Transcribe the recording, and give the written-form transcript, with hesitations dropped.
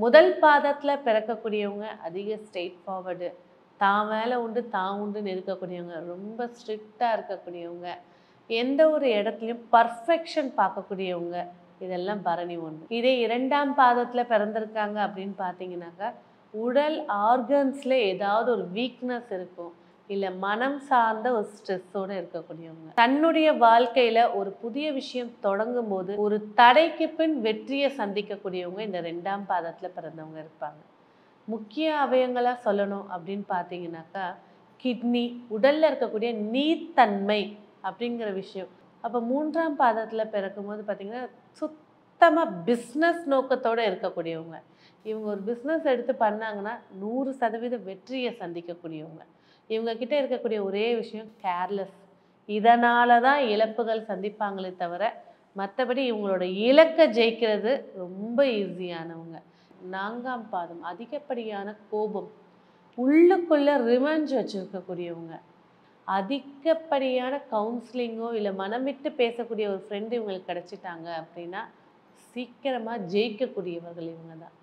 முதல் பாதத்துல பிறக்கக்கூடியவங்க அதிக ஸ்ட்ரெயிட் ஃபார்வர்டு, தான் வேலை உண்டு தான் உண்டுன்னு இருக்கக்கூடியவங்க, ரொம்ப ஸ்ட்ரிக்டா இருக்கக்கூடியவங்க, எந்த ஒரு இடத்துலையும் பர்ஃபெக்ஷன் பார்க்கக்கூடியவங்க, இதெல்லாம் பரணி ஒன்று. இதே இரண்டாம் பாதத்துல பிறந்திருக்காங்க அப்படின்னு பார்த்தீங்கன்னாக்கா, உடல் ஆர்கன்ஸ்ல ஏதாவது ஒரு வீக்னஸ் இருக்கும், இல்லை மனம் சார்ந்த ஒரு ஸ்ட்ரெஸ்ஸோடு இருக்கக்கூடியவங்க. தன்னுடைய வாழ்க்கையில் ஒரு புதிய விஷயம் தொடங்கும் போது ஒரு தடைக்கு பின் வெற்றியை சந்திக்கக்கூடியவங்க இந்த ரெண்டாம் பாதத்தில் பிறந்தவங்க இருப்பாங்க. முக்கிய அவயங்களாக சொல்லணும் அப்படின்னு பார்த்தீங்கன்னாக்கா, கிட்னி, உடலில் இருக்கக்கூடிய நீர்த்தன்மை அப்படிங்கிற விஷயம். அப்போ மூன்றாம் பாதத்தில் பிறக்கும்போது பார்த்திங்கன்னா சுத்தமாக பிஸ்னஸ் நோக்கத்தோடு இருக்கக்கூடியவங்க. இவங்க ஒரு பிஸ்னஸ் எடுத்து பண்ணாங்கன்னா 100% வெற்றியை சந்திக்கக்கூடியவங்க. இவங்கக்கிட்ட இருக்கக்கூடிய ஒரே விஷயம் கேர்லெஸ். இதனால தான் இழப்புகள் சந்திப்பாங்களே தவிர மற்றபடி இவங்களோட இலக்கை ஜெயிக்கிறது ரொம்ப ஈஸியானவங்க. 4ஆம் பாதம் அதிகப்படியான கோபம், உள்ளுக்குள்ளே ரிவெஞ்ச் வச்சுருக்கக்கூடியவங்க, அதிகப்படியான கவுன்சிலிங்கோ இல்லை மனம் விட்டு பேசக்கூடிய ஒரு ஃப்ரெண்டு இவங்களுக்கு கிடச்சிட்டாங்க அப்படின்னா சீக்கிரமாக ஜெயிக்கக்கூடியவர்கள் இவங்க தான்.